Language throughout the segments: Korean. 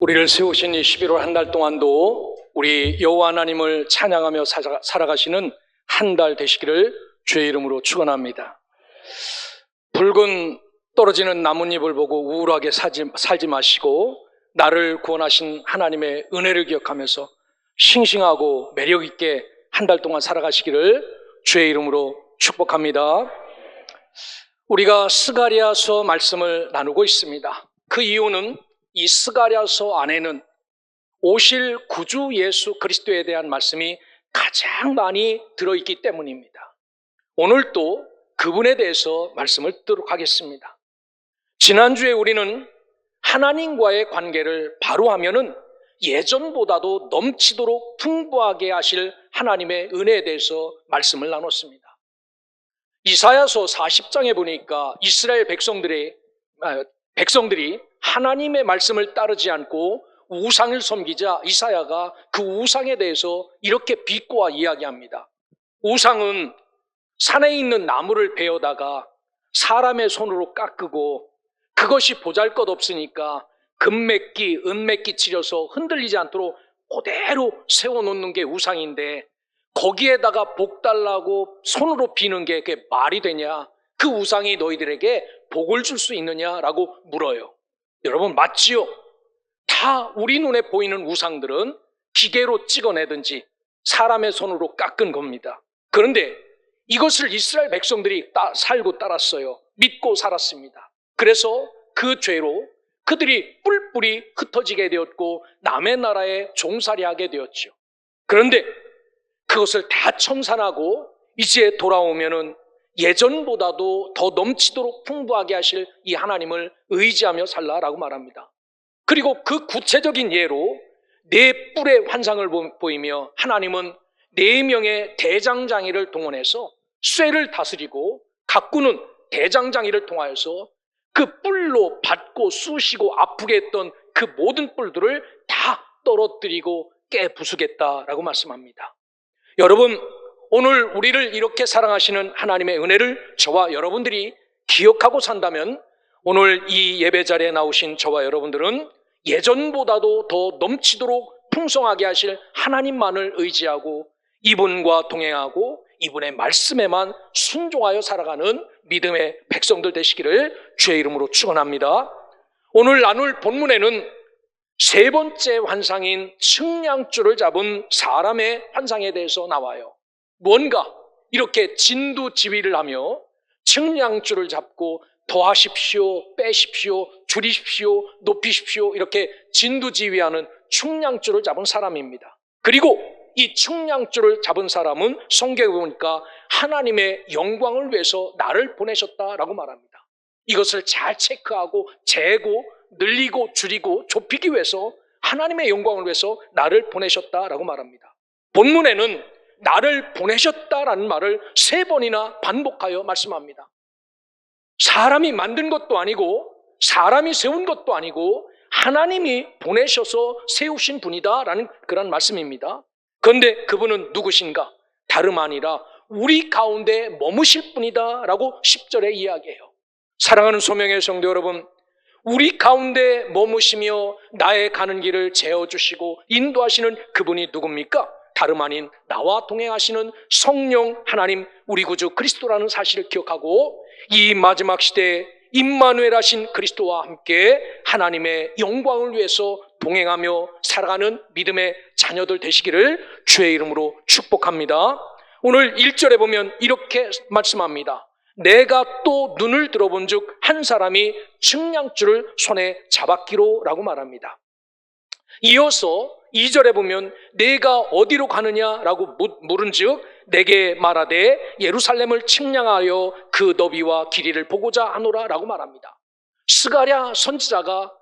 우리를 세우신 이 11월 한 달 동안도 우리 여호와 하나님을 찬양하며 살아가시는 한 달 되시기를 주의 이름으로 축원합니다. 붉은 떨어지는 나뭇잎을 보고 우울하게 살지 마시고 나를 구원하신 하나님의 은혜를 기억하면서 싱싱하고 매력 있게 한 달 동안 살아가시기를 주의 이름으로 축복합니다. 우리가 스가랴서 말씀을 나누고 있습니다. 그 이유는 이 스가랴서 안에는 오실 구주 예수 그리스도에 대한 말씀이 가장 많이 들어있기 때문입니다. 오늘도 그분에 대해서 말씀을 듣도록 하겠습니다. 지난주에 우리는 하나님과의 관계를 바로 하면은 예전보다도 넘치도록 풍부하게 하실 하나님의 은혜에 대해서 말씀을 나눴습니다. 이사야서 40장에 보니까 이스라엘 백성들이 하나님의 말씀을 따르지 않고 우상을 섬기자 이사야가 그 우상에 대해서 이렇게 비꼬아 이야기합니다. 우상은 산에 있는 나무를 베어다가 사람의 손으로 깎고 그것이 보잘것없으니까 금메끼, 은메끼 칠해서 흔들리지 않도록 그대로 세워놓는 게 우상인데 거기에다가 복 달라고 손으로 비는 게 그게 말이 되냐? 그 우상이 너희들에게 복을 줄 수 있느냐라고 물어요. 여러분 맞지요? 다 우리 눈에 보이는 우상들은 기계로 찍어내든지 사람의 손으로 깎은 겁니다. 그런데 이것을 이스라엘 백성들이 살고 따랐어요. 믿고 살았습니다. 그래서 그 죄로 그들이 뿔뿔이 흩어지게 되었고 남의 나라에 종살이하게 되었죠. 그런데 그것을 다 청산하고 이제 돌아오면은 예전보다도 더 넘치도록 풍부하게 하실 이 하나님을 의지하며 살라라고 말합니다. 그리고 그 구체적인 예로 네 뿔의 환상을 보이며 하나님은 4명의 대장장이를 동원해서 쇠를 다스리고 가꾸는 대장장이를 통하여서 그 뿔로 받고 쑤시고 아프게 했던 그 모든 뿔들을 다 떨어뜨리고 깨부수겠다라고 말씀합니다. 여러분, 오늘 우리를 이렇게 사랑하시는 하나님의 은혜를 저와 여러분들이 기억하고 산다면 오늘 이 예배 자리에 나오신 저와 여러분들은 예전보다도 더 넘치도록 풍성하게 하실 하나님만을 의지하고 이분과 동행하고 이분의 말씀에만 순종하여 살아가는 믿음의 백성들 되시기를 주의 이름으로 축원합니다. 오늘 나눌 본문에는 세 번째 환상인 측량줄을 잡은 사람의 환상에 대해서 나와요. 뭔가 이렇게 진두지휘를 하며 측량줄을 잡고 더하십시오, 빼십시오, 줄이십시오, 높이십시오 이렇게 진두지휘하는 측량줄을 잡은 사람입니다. 그리고 이 측량줄을 잡은 사람은 성경에 보니까 하나님의 영광을 위해서 나를 보내셨다라고 말합니다. 이것을 잘 체크하고 재고 늘리고 줄이고 좁히기 위해서 하나님의 영광을 위해서 나를 보내셨다라고 말합니다. 본문에는 나를 보내셨다라는 말을 3번이나 반복하여 말씀합니다. 사람이 만든 것도 아니고 사람이 세운 것도 아니고 하나님이 보내셔서 세우신 분이다라는 그런 말씀입니다. 그런데 그분은 누구신가? 다름 아니라 우리 가운데 머무실 분이다라고 10절에 이야기해요. 사랑하는 소명의 성도 여러분, 우리 가운데 머무시며 나의 가는 길을 재어주시고 인도하시는 그분이 누굽니까? 다름 아닌 나와 동행하시는 성령 하나님 우리 구주 그리스도라는 사실을 기억하고 이 마지막 시대에 임마누엘 하신 그리스도와 함께 하나님의 영광을 위해서 동행하며 살아가는 믿음의 자녀들 되시기를 주의 이름으로 축복합니다. 오늘 1절에 보면 이렇게 말씀합니다. 내가 또 눈을 들어본 즉 한 사람이 측량줄을 손에 잡았기로 라고 말합니다. 이어서 2절에 보면 내가 어디로 가느냐라고 물은 즉 내게 말하되 예루살렘을 측량하여 그 너비와 길이를 보고자 하노라 라고 말합니다. 스가랴 선지자가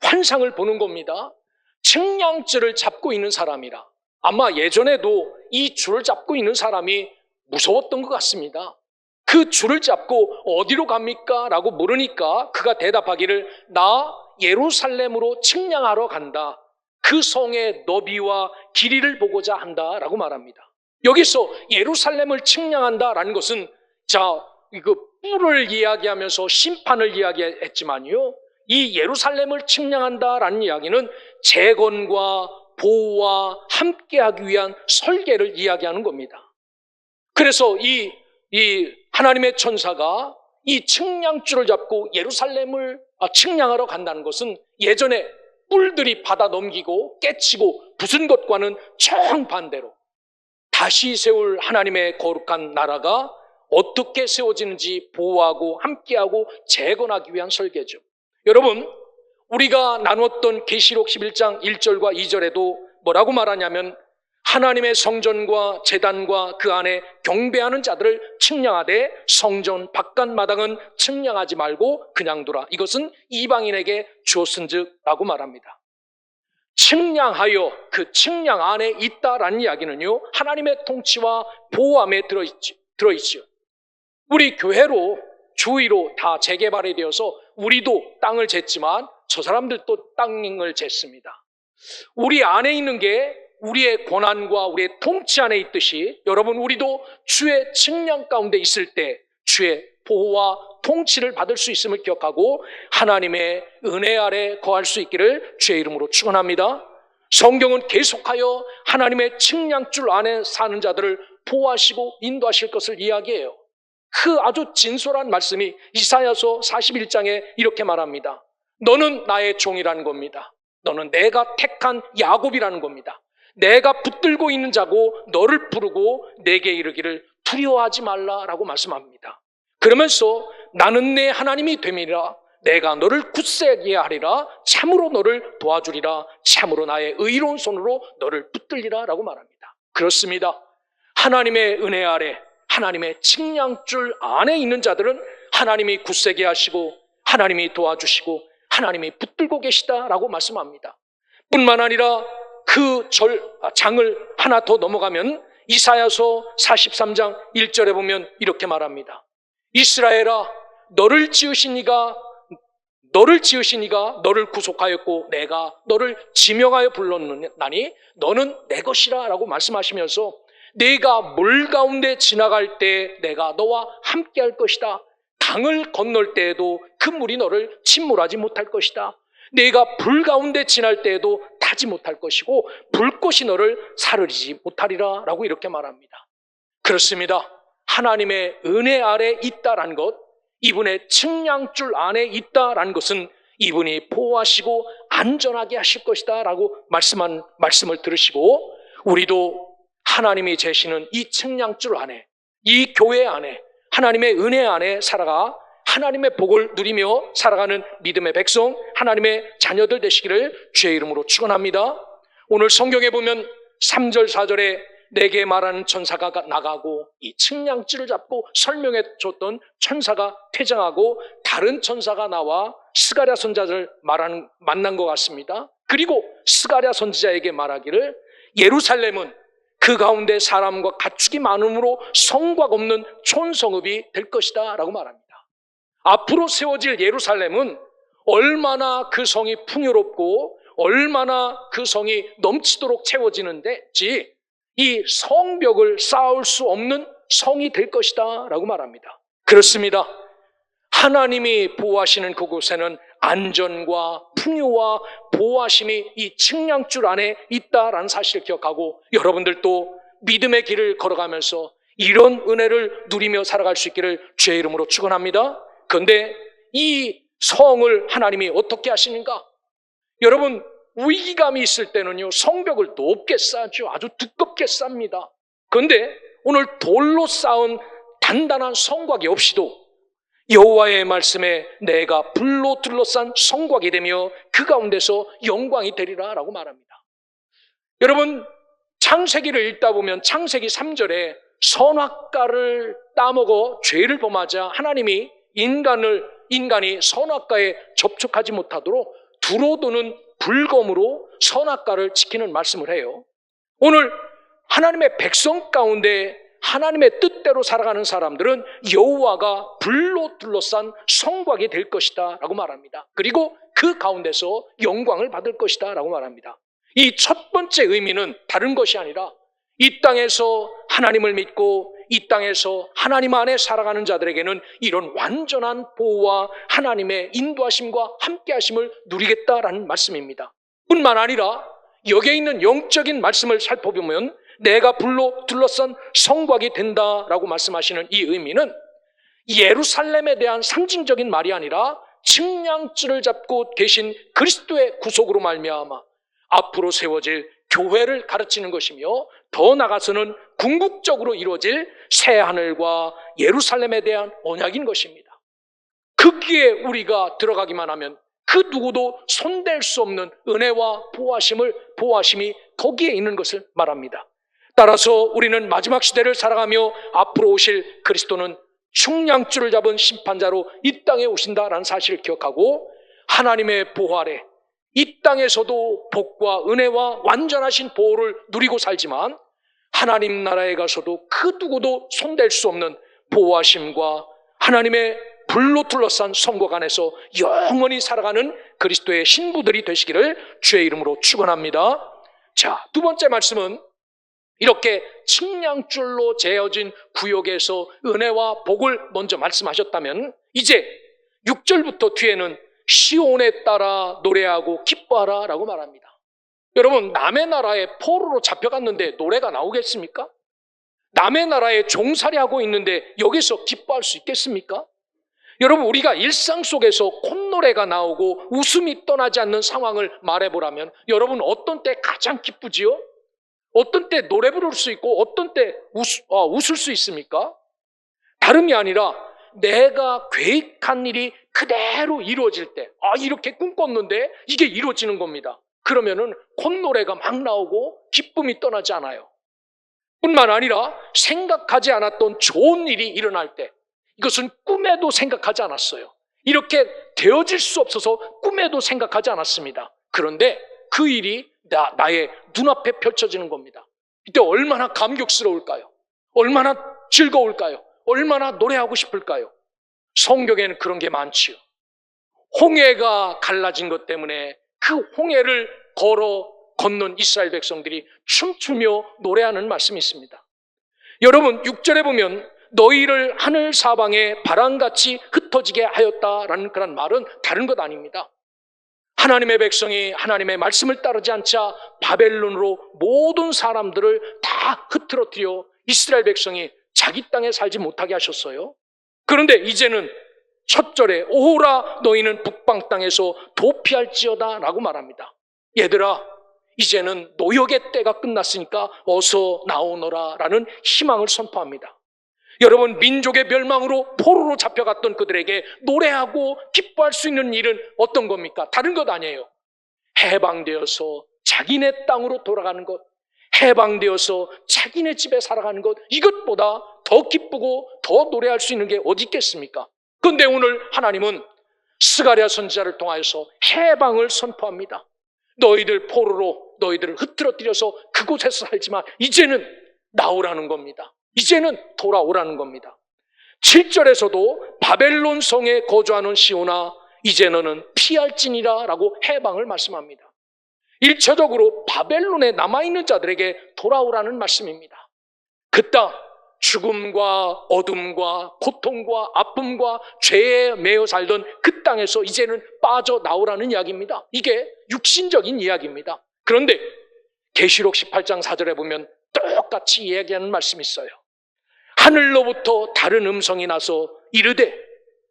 환상을 보는 겁니다. 측량줄을 잡고 있는 사람이라 아마 예전에도 이 줄을 잡고 있는 사람이 무서웠던 것 같습니다. 그 줄을 잡고 어디로 갑니까? 라고 물으니까 그가 대답하기를 나 예루살렘으로 측량하러 간다. 그 성의 너비와 길이를 보고자 한다 라고 말합니다. 여기서 예루살렘을 측량한다라는 것은 이거 뿔을 이야기하면서 심판을 이야기했지만요, 이 예루살렘을 측량한다라는 이야기는 재건과 보호와 함께하기 위한 설계를 이야기하는 겁니다. 그래서 이 하나님의 천사가 이 측량줄을 잡고 예루살렘을 측량하러 간다는 것은 예전에 뿔들이 받아 넘기고 깨치고 부순 것과는 정반대로 다시 세울 하나님의 거룩한 나라가 어떻게 세워지는지 보호하고 함께하고 재건하기 위한 설계죠. 여러분, 우리가 나눴던 계시록 11장 1절과 2절에도 뭐라고 말하냐면 하나님의 성전과 제단과 그 안에 경배하는 자들을 측량하되 성전 바깥 마당은 측량하지 말고 그냥 두라. 이것은 이방인에게 주었은즉 라고 말합니다. 측량하여 그 측량 안에 있다라는 이야기는요, 하나님의 통치와 보호함에 들어있죠. 우리 교회로 주위로 다 재개발이 되어서 우리도 땅을 쟀지만 저 사람들도 땅을 쟀습니다. 우리 안에 있는 게 우리의 권한과 우리의 통치 안에 있듯이 여러분, 우리도 주의 측량 가운데 있을 때 주의 보호와 통치를 받을 수 있음을 기억하고 하나님의 은혜 아래 거할 수 있기를 주의 이름으로 축원합니다. 성경은 계속하여 하나님의 측량줄 안에 사는 자들을 보호하시고 인도하실 것을 이야기해요. 그 아주 진솔한 말씀이 이사야서 41장에 이렇게 말합니다. 너는 나의 종이라는 겁니다. 너는 내가 택한 야곱이라는 겁니다. 내가 붙들고 있는 자고 너를 부르고 내게 이르기를 두려워하지 말라라고 말씀합니다. 그러면서 나는 내 하나님이 됨이라. 내가 너를 굳세게 하리라. 참으로 너를 도와주리라. 참으로 나의 의로운 손으로 너를 붙들리라 라고 말합니다. 그렇습니다. 하나님의 은혜 아래 하나님의 측량줄 안에 있는 자들은 하나님이 굳세게 하시고 하나님이 도와주시고 하나님이 붙들고 계시다라고 말씀합니다. 뿐만 아니라 그 장을 하나 더 넘어가면 이사야서 43장 1절에 보면 이렇게 말합니다. 이스라엘아, 너를 지으신 이가 너를 구속하였고 내가 너를 지명하여 불렀나니 너는 내 것이라 라고 말씀하시면서 네가 물 가운데 지나갈 때 내가 너와 함께 할 것이다. 강을 건널 때에도 그 물이 너를 침몰하지 못할 것이다. 네가 불 가운데 지날 때에도 타지 못할 것이고 불꽃이 너를 사르르지 못하리라 라고 이렇게 말합니다. 그렇습니다. 하나님의 은혜 아래 있다라는 것, 이분의 측량줄 안에 있다라는 것은 이분이 보호하시고 안전하게 하실 것이다 라고 말씀을 들으시고 우리도 하나님이 재시는 이 측량줄 안에, 이 교회 안에, 하나님의 은혜 안에 살아가 하나님의 복을 누리며 살아가는 믿음의 백성, 하나님의 자녀들 되시기를 주의 이름으로 축원합니다. 오늘 성경에 보면 3절 4절에 내게 말하는 천사가 나가고 이 측량줄을 잡고 설명해 줬던 천사가 퇴장하고 다른 천사가 나와 스가랴 선지자를 만난 것 같습니다. 그리고 스가랴 선지자에게 말하기를 예루살렘은 그 가운데 사람과 가축이 많음으로 성곽 없는 촌성읍이 될 것이다 라고 말합니다. 앞으로 세워질 예루살렘은 얼마나 그 성이 풍요롭고 얼마나 그 성이 넘치도록 채워지는지 이 성벽을 쌓을 수 없는 성이 될 것이다 라고 말합니다. 그렇습니다. 하나님이 보호하시는 그곳에는 안전과 풍요와 보호하심이 이 측량줄 안에 있다라는 사실을 기억하고 여러분들도 믿음의 길을 걸어가면서 이런 은혜를 누리며 살아갈 수 있기를 주의 이름으로 축원합니다. 그런데 이 성을 하나님이 어떻게 하시는가? 여러분, 위기감이 있을 때는요, 성벽을 높게 쌓죠. 아주 두껍게 쌉니다. 그런데 오늘 돌로 쌓은 단단한 성곽이 없이도 여호와의 말씀에 내가 불로 둘러싼 성곽이 되며 그 가운데서 영광이 되리라 라고 말합니다. 여러분, 창세기를 읽다 보면 창세기 3절에 선악과를 따먹어 죄를 범하자 하나님이 인간이 선악과에 접촉하지 못하도록 두루두는 불검으로 선악과를 지키는 말씀을 해요. 오늘 하나님의 백성 가운데 하나님의 뜻대로 살아가는 사람들은 여호와가 불로 둘러싼 성곽이 될 것이다 라고 말합니다. 그리고 그 가운데서 영광을 받을 것이다 라고 말합니다. 이 첫 번째 의미는 다른 것이 아니라 이 땅에서 하나님을 믿고 이 땅에서 하나님 안에 살아가는 자들에게는 이런 완전한 보호와 하나님의 인도하심과 함께하심을 누리겠다라는 말씀입니다. 뿐만 아니라 여기에 있는 영적인 말씀을 살펴보면 내가 불로 둘러싼 성곽이 된다라고 말씀하시는 이 의미는 예루살렘에 대한 상징적인 말이 아니라 측량줄을 잡고 계신 그리스도의 구속으로 말미암아 앞으로 세워질 교회를 가르치는 것이며, 더 나아가서는 궁극적으로 이루어질 새하늘과 예루살렘에 대한 언약인 것입니다. 거기에 우리가 들어가기만 하면 그 누구도 손댈 수 없는 은혜와 보호하심이 거기에 있는 것을 말합니다. 따라서 우리는 마지막 시대를 살아가며 앞으로 오실 그리스도는 측량줄을 잡은 심판자로 이 땅에 오신다라는 사실을 기억하고, 하나님의 보호 아래 이 땅에서도 복과 은혜와 완전하신 보호를 누리고 살지만 하나님 나라에 가서도 그 누구도 손댈 수 없는 보호하심과 하나님의 불로 둘러싼 성곽 안에서 영원히 살아가는 그리스도의 신부들이 되시기를 주의 이름으로 축원합니다. 자, 두 번째 말씀은 이렇게 측량줄로 재어진 구역에서 은혜와 복을 먼저 말씀하셨다면, 이제 6절부터 뒤에는 시온에 따라 노래하고 기뻐하라 라고 말합니다. 여러분, 남의 나라에 포로로 잡혀갔는데 노래가 나오겠습니까? 남의 나라에 종살이하고 있는데 여기서 기뻐할 수 있겠습니까? 여러분, 우리가 일상 속에서 콧노래가 나오고 웃음이 떠나지 않는 상황을 말해보라면 여러분, 어떤 때 가장 기쁘지요? 어떤 때 노래 부를 수 있고 어떤 때 웃을 수 있습니까? 다름이 아니라 내가 계획한 일이 그대로 이루어질 때, 이렇게 꿈꿨는데 이게 이루어지는 겁니다. 그러면은 콧노래가 막 나오고 기쁨이 떠나지 않아요. 뿐만 아니라 생각하지 않았던 좋은 일이 일어날 때, 이것은 꿈에도 생각하지 않았어요. 이렇게 되어질 수 없어서 꿈에도 생각하지 않았습니다. 그런데 그 일이 나의 눈앞에 펼쳐지는 겁니다. 이때 얼마나 감격스러울까요? 얼마나 즐거울까요? 얼마나 노래하고 싶을까요? 성경에는 그런 게 많지요. 홍해가 갈라진 것 때문에 그 홍해를 건넌 이스라엘 백성들이 춤추며 노래하는 말씀이 있습니다. 여러분, 6절에 보면 너희를 하늘 사방에 바람같이 흩어지게 하였다라는 그런 말은 다른 것 아닙니다. 하나님의 백성이 하나님의 말씀을 따르지 않자 바벨론으로 모든 사람들을 다 흐트러뜨려 이스라엘 백성이 자기 땅에 살지 못하게 하셨어요. 그런데 이제는 첫 절에 오호라 너희는 북방 땅에서 도피할지어다 라고 말합니다. 얘들아, 이제는 노역의 때가 끝났으니까 어서 나오너라 라는 희망을 선포합니다. 여러분, 민족의 멸망으로 포로로 잡혀갔던 그들에게 노래하고 기뻐할 수 있는 일은 어떤 겁니까? 다른 것 아니에요. 해방되어서 자기네 땅으로 돌아가는 것, 해방되어서 자기네 집에 살아가는 것, 이것보다 더 기쁘고 더 노래할 수 있는 게 어디 있겠습니까? 그런데 오늘 하나님은 스가랴 선지자를 통하여서 해방을 선포합니다. 너희들 포로로 너희들을 흐트러뜨려서 그곳에서 살지만 이제는 나오라는 겁니다. 이제는 돌아오라는 겁니다. 7절에서도 바벨론 성에 거주하는 시온아 이제 너는 피할지니라 라고 해방을 말씀합니다. 1차적으로 바벨론에 남아있는 자들에게 돌아오라는 말씀입니다. 그 땅, 죽음과 어둠과 고통과 아픔과 죄에 매여 살던 그 땅에서 이제는 빠져나오라는 이야기입니다. 이게 육신적인 이야기입니다. 그런데 계시록 18장 4절에 보면 똑같이 이야기하는 말씀이 있어요. 하늘로부터 다른 음성이 나서 이르되,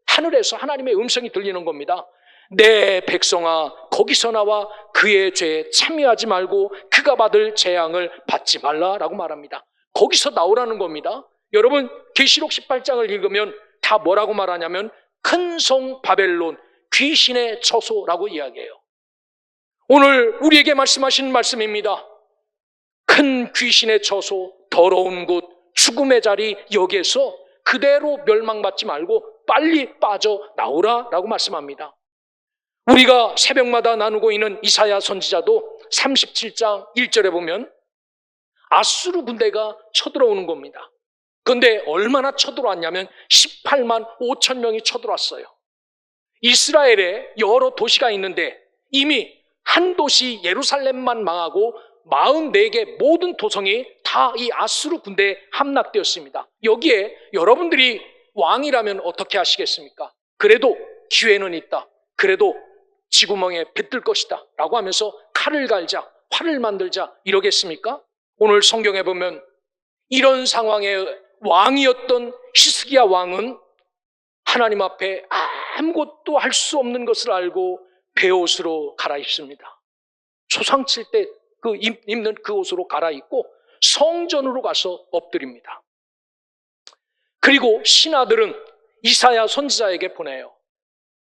하늘에서 하나님의 음성이 들리는 겁니다. 내 백성아, 거기서 나와 그의 죄에 참여하지 말고 그가 받을 재앙을 받지 말라라고 말합니다. 거기서 나오라는 겁니다. 여러분, 계시록 18장을 읽으면 다 뭐라고 말하냐면 큰 성 바벨론, 귀신의 처소라고 이야기해요. 오늘 우리에게 말씀하신 말씀입니다. 큰 귀신의 처소, 더러운 곳, 죽음의 자리, 여기에서 그대로 멸망받지 말고 빨리 빠져나오라라고 말씀합니다. 우리가 새벽마다 나누고 있는 이사야 선지자도 37장 1절에 보면 아수르 군대가 쳐들어오는 겁니다. 그런데 얼마나 쳐들어왔냐면 18만 5천 명이 쳐들어왔어요. 이스라엘에 여러 도시가 있는데 이미 한 도시 예루살렘만 망하고 44개 모든 도성이 다 이 아수르 군대에 함락되었습니다. 여기에 여러분들이 왕이라면 어떻게 하시겠습니까? 그래도 기회는 있다. 그래도 쥐구멍에 뱉을 것이다 라고 하면서 칼을 갈자, 활을 만들자 이러겠습니까? 오늘 성경에 보면 이런 상황의 왕이었던 히스기야 왕은 하나님 앞에 아무것도 할 수 없는 것을 알고 베옷으로 갈아입습니다. 초상칠 때 입는 그 옷으로 갈아입고 성전으로 가서 엎드립니다. 그리고 신하들은 이사야 선지자에게 보내요.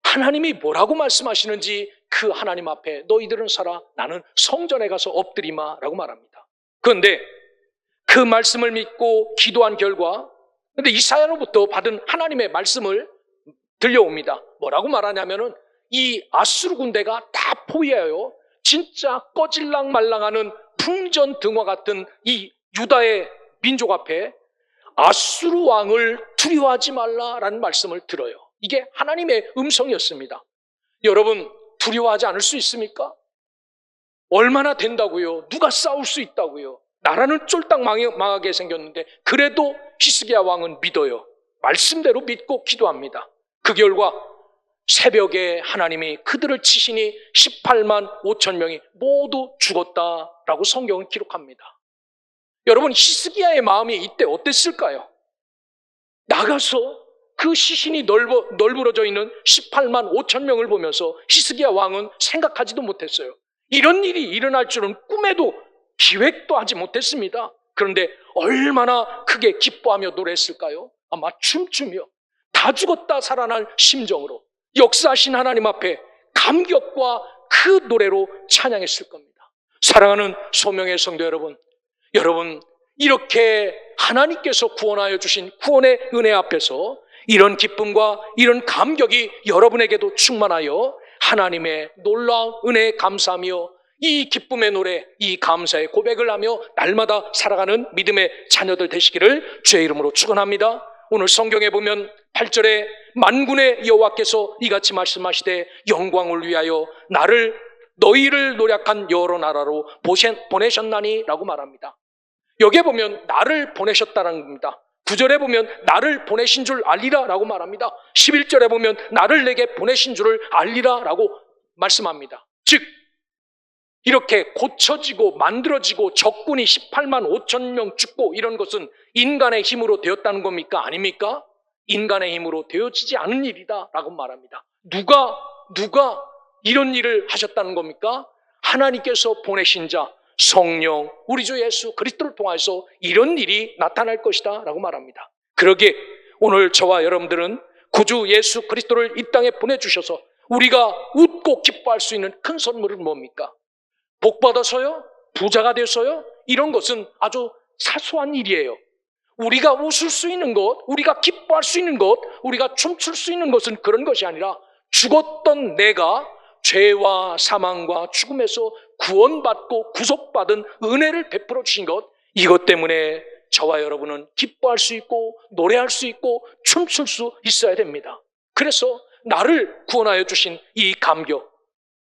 하나님이 뭐라고 말씀하시는지 그 하나님 앞에 너희들은 살아, 나는 성전에 가서 엎드리마 라고 말합니다. 그런데 그 말씀을 믿고 기도한 결과, 근데 이사야로부터 받은 하나님의 말씀을 들려옵니다. 뭐라고 말하냐면은 이 아수르 군대가 다 포위하여 진짜 꺼질랑 말랑하는 풍전등화 같은 이 유다의 민족 앞에 아수르 왕을 두려워하지 말라라는 말씀을 들어요. 이게 하나님의 음성이었습니다. 여러분, 두려워하지 않을 수 있습니까? 얼마나 된다고요? 누가 싸울 수 있다고요? 나라는 쫄딱 망하게 생겼는데 그래도 히스기야 왕은 믿어요. 말씀대로 믿고 기도합니다. 그 결과 새벽에 하나님이 그들을 치시니 18만 5천 명이 모두 죽었다라고 성경은 기록합니다. 여러분, 히스기야의 마음이 이때 어땠을까요? 나가서 그 시신이 널브러져 있는 18만 5천 명을 보면서 히스기야 왕은 생각하지도 못했어요. 이런 일이 일어날 줄은 꿈에도 기획도 하지 못했습니다. 그런데 얼마나 크게 기뻐하며 노래했을까요? 아마 춤추며 다 죽었다 살아난 심정으로 역사하신 하나님 앞에 감격과 그 노래로 찬양했을 겁니다. 사랑하는 소명의 성도 여러분, 이렇게 하나님께서 구원하여 주신 구원의 은혜 앞에서 이런 기쁨과 이런 감격이 여러분에게도 충만하여 하나님의 놀라운 은혜에 감사하며 이 기쁨의 노래, 이 감사의 고백을 하며 날마다 살아가는 믿음의 자녀들 되시기를 주의 이름으로 축원합니다. 오늘 성경에 보면 8절에 만군의 여호와께서 이같이 말씀하시되 영광을 위하여 너희를 노력한 여러 나라로 보내셨나니 라고 말합니다. 여기에 보면 나를 보내셨다는 겁니다. 9절에 보면 나를 보내신 줄 알리라 라고 말합니다. 11절에 보면 나를 내게 보내신 줄을 알리라 라고 말씀합니다. 즉 이렇게 고쳐지고 만들어지고 적군이 18만 5천 명 죽고 이런 것은 인간의 힘으로 되었다는 겁니까? 아닙니까? 인간의 힘으로 되어지지 않은 일이다 라고 말합니다. 누가 이런 일을 하셨다는 겁니까? 하나님께서 보내신 자 성령 우리 주 예수 그리스도를 통해서 이런 일이 나타날 것이다 라고 말합니다. 그러기에 오늘 저와 여러분들은 구주 예수 그리스도를 이 땅에 보내주셔서 우리가 웃고 기뻐할 수 있는 큰 선물은 뭡니까? 복 받아서요? 부자가 돼서요? 이런 것은 아주 사소한 일이에요. 우리가 웃을 수 있는 것, 우리가 기뻐할 수 있는 것, 우리가 춤출 수 있는 것은 그런 것이 아니라 죽었던 내가 죄와 사망과 죽음에서 구원받고 구속받은 은혜를 베풀어 주신 것, 이것 때문에 저와 여러분은 기뻐할 수 있고 노래할 수 있고 춤출 수 있어야 됩니다. 그래서 나를 구원하여 주신 이 감격,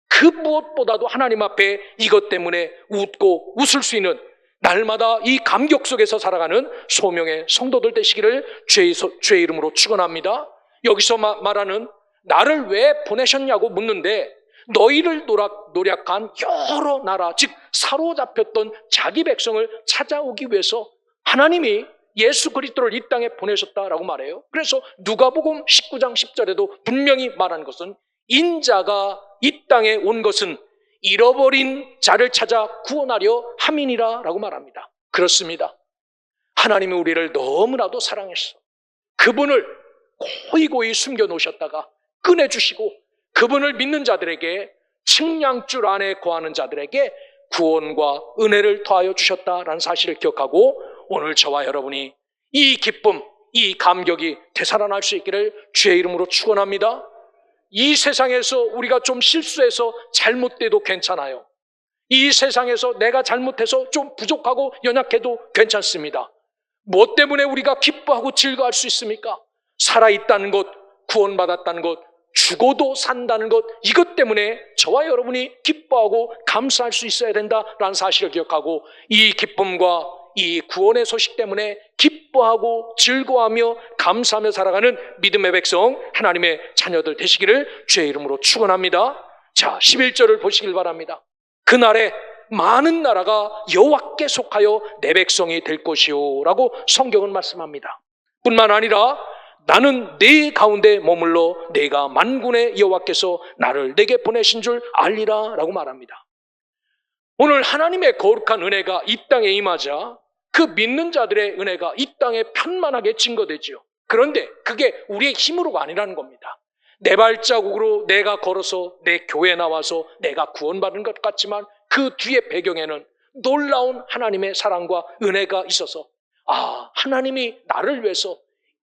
그 무엇보다도 하나님 앞에 이것 때문에 웃고 웃을 수 있는 날마다 이 감격 속에서 살아가는 소명의 성도들 되시기를 주의 이름으로 축원합니다. 여기서 말하는 나를 왜 보내셨냐고 묻는데 너희를 노력한 여러 나라, 즉 사로잡혔던 자기 백성을 찾아오기 위해서 하나님이 예수 그리스도를 이 땅에 보내셨다라고 말해요. 그래서 누가복음 19장 10절에도 분명히 말한 것은 인자가 이 땅에 온 것은 잃어버린 자를 찾아 구원하려 함이니라 라고 말합니다. 그렇습니다. 하나님이 우리를 너무나도 사랑했어. 그분을 고이고이 숨겨놓으셨다가 꺼내주시고 그분을 믿는 자들에게 측량줄 안에 거하는 자들에게 구원과 은혜를 더하여 주셨다라는 사실을 기억하고 오늘 저와 여러분이 이 기쁨, 이 감격이 되살아날 수 있기를 주의 이름으로 축원합니다. 이 세상에서 우리가 좀 실수해서 잘못돼도 괜찮아요. 이 세상에서 내가 잘못해서 좀 부족하고 연약해도 괜찮습니다. 무엇 때문에 우리가 기뻐하고 즐거워할 수 있습니까? 살아있다는 것, 구원받았다는 것, 죽어도 산다는 것, 이것 때문에 저와 여러분이 기뻐하고 감사할 수 있어야 된다라는 사실을 기억하고, 이 기쁨과 이 구원의 소식 때문에 기뻐하고 즐거워하며 감사하며 살아가는 믿음의 백성, 하나님의 자녀들 되시기를 주의 이름으로 축원합니다. 자, 11절을 보시길 바랍니다. 그날에 많은 나라가 여호와께 속하여 내 백성이 될 것이요 라고 성경은 말씀합니다. 뿐만 아니라 나는 네 가운데 머물러 내가 만군의 여호와께서 나를 내게 보내신 줄 알리라 라고 말합니다. 오늘 하나님의 거룩한 은혜가 이 땅에 임하자 그 믿는 자들의 은혜가 이 땅에 편만하게 증거되지요. 그런데 그게 우리의 힘으로가 아니라는 겁니다. 내 발자국으로 내가 걸어서 내 교회에 나와서 내가 구원받은 것 같지만 그 뒤에 배경에는 놀라운 하나님의 사랑과 은혜가 있어서, 아, 하나님이 나를 위해서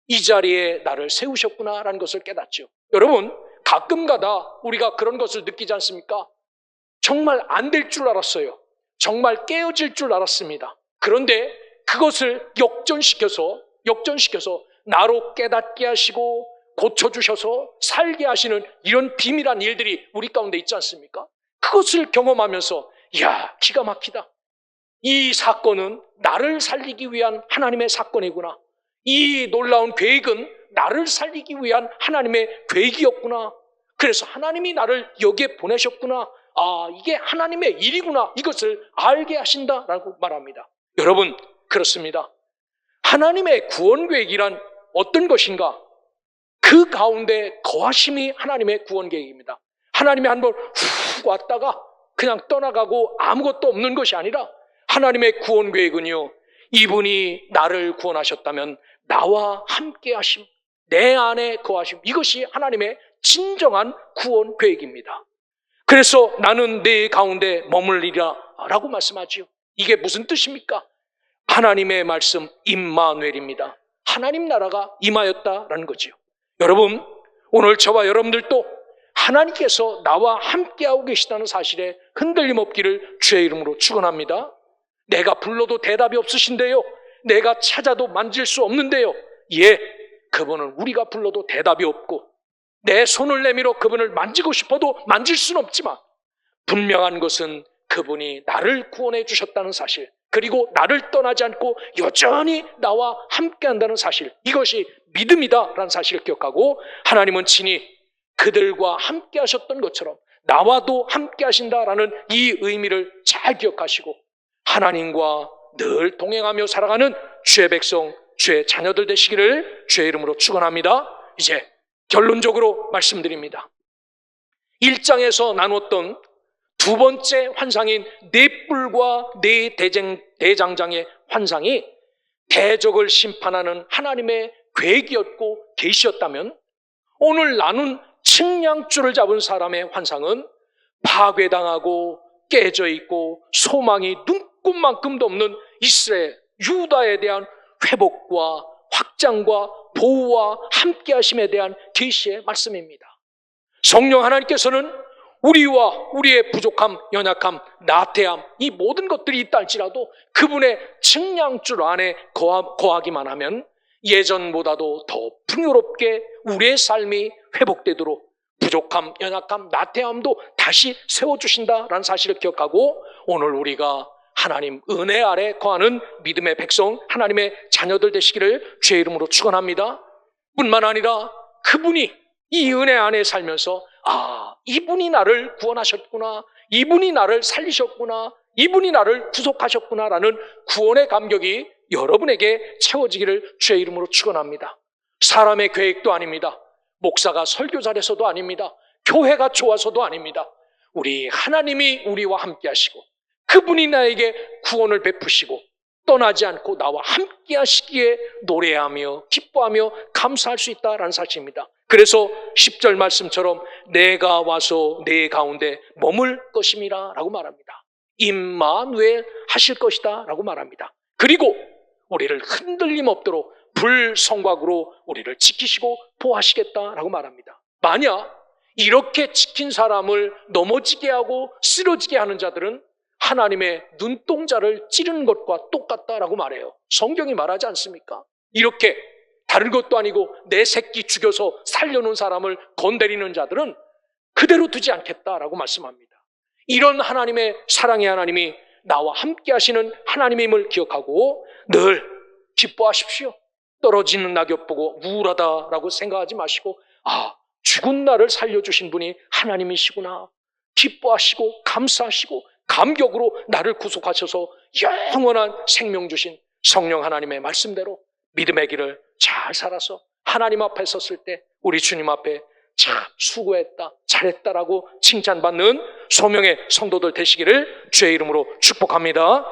이 자리에 나를 세우셨구나라는 것을 깨닫죠. 여러분, 가끔가다 우리가 그런 것을 느끼지 않습니까? 정말 안 될 줄 알았어요. 정말 깨어질 줄 알았습니다. 그런데 그것을 역전시켜서 나로 깨닫게 하시고 고쳐주셔서 살게 하시는 이런 비밀한 일들이 우리 가운데 있지 않습니까? 그것을 경험하면서, 이야, 기가 막히다. 이 사건은 나를 살리기 위한 하나님의 사건이구나. 이 놀라운 계획은 나를 살리기 위한 하나님의 계획이었구나. 그래서 하나님이 나를 여기에 보내셨구나. 아, 이게 하나님의 일이구나. 이것을 알게 하신다라고 말합니다. 여러분, 그렇습니다. 하나님의 구원 계획이란 어떤 것인가? 그 가운데 거하심이 하나님의 구원 계획입니다. 하나님이 한번 훅 왔다가 그냥 떠나가고 아무것도 없는 것이 아니라, 하나님의 구원 계획은요, 이분이 나를 구원하셨다면 나와 함께 하심, 내 안에 거하심, 이것이 하나님의 진정한 구원 계획입니다. 그래서 나는 내 가운데 머물리라 라고 말씀하지요. 이게 무슨 뜻입니까? 하나님의 말씀 임마누엘입니다. 하나님 나라가 임하였다라는 거지요. 여러분, 오늘 저와 여러분들도 하나님께서 나와 함께하고 계시다는 사실에 흔들림 없기를 주의 이름으로 축원합니다. 내가 불러도 대답이 없으신데요, 내가 찾아도 만질 수 없는데요, 예, 그분은 우리가 불러도 대답이 없고, 내 손을 내밀어 그분을 만지고 싶어도 만질 수는 없지만 분명한 것은 그분이 나를 구원해 주셨다는 사실, 그리고 나를 떠나지 않고 여전히 나와 함께 한다는 사실, 이것이 믿음이다라는 사실을 기억하고, 하나님은 친히 그들과 함께 하셨던 것처럼 나와도 함께 하신다라는 이 의미를 잘 기억하시고 하나님과 늘 동행하며 살아가는 주의 백성, 주의 자녀들 되시기를 주의 이름으로 축원합니다. 이제 결론적으로 말씀드립니다. 1장에서 나눴던 두 번째 환상인 네 뿔과 네 대장장의 환상이 대적을 심판하는 하나님의 계획이었고 계시였다면, 오늘 나눈 측량줄을 잡은 사람의 환상은 파괴당하고 깨져 있고 소망이 눈꼽만큼도 없는 이스라엘, 유다에 대한 회복과 확장과 보호와 함께하심에 대한 계시의 말씀입니다. 성령 하나님께서는 우리와 우리의 부족함, 연약함, 나태함, 이 모든 것들이 있다 할지라도 그분의 측량줄 안에 거하기만 하면 예전보다도 더 풍요롭게 우리의 삶이 회복되도록 부족함, 연약함, 나태함도 다시 세워주신다라는 사실을 기억하고, 오늘 우리가 하나님 은혜 아래 거하는 믿음의 백성, 하나님의 자녀들 되시기를 주의 이름으로 축원합니다. 뿐만 아니라 그분이 이 은혜 안에 살면서, 아, 이분이 나를 구원하셨구나, 이분이 나를 살리셨구나, 이분이 나를 구속하셨구나라는 구원의 감격이 여러분에게 채워지기를 주의 이름으로 축원합니다. 사람의 계획도 아닙니다. 목사가 설교 잘해서도 아닙니다. 교회가 좋아서도 아닙니다. 우리 하나님이 우리와 함께 하시고 그분이 나에게 구원을 베푸시고 떠나지 않고 나와 함께 하시기에 노래하며 기뻐하며 감사할 수 있다라는 사실입니다. 그래서 10절 말씀처럼 내가 와서 내 가운데 머물 것임이라 라고 말합니다. 임마누엘 하실 것이다 라고 말합니다. 그리고 우리를 흔들림 없도록 불성곽으로 우리를 지키시고 보호하시겠다라고 말합니다. 만약 이렇게 지킨 사람을 넘어지게 하고 쓰러지게 하는 자들은 하나님의 눈동자를 찌르는 것과 똑같다라고 말해요. 성경이 말하지 않습니까? 이렇게 다른 것도 아니고 내 새끼 죽여서 살려놓은 사람을 건드리는 자들은 그대로 두지 않겠다라고 말씀합니다. 이런 하나님의 사랑의 하나님이 나와 함께 하시는 하나님임을 기억하고 늘 기뻐하십시오. 떨어지는 낙엽 보고 우울하다라고 생각하지 마시고 죽은 나를 살려주신 분이 하나님이시구나. 기뻐하시고 감사하시고 감격으로 나를 구속하셔서 영원한 생명 주신 성령 하나님의 말씀대로 믿음의 길을 잘 살아서 하나님 앞에 섰을 때 우리 주님 앞에 참 수고했다, 잘했다라고 칭찬받는 소명의 성도들 되시기를 주의 이름으로 축복합니다.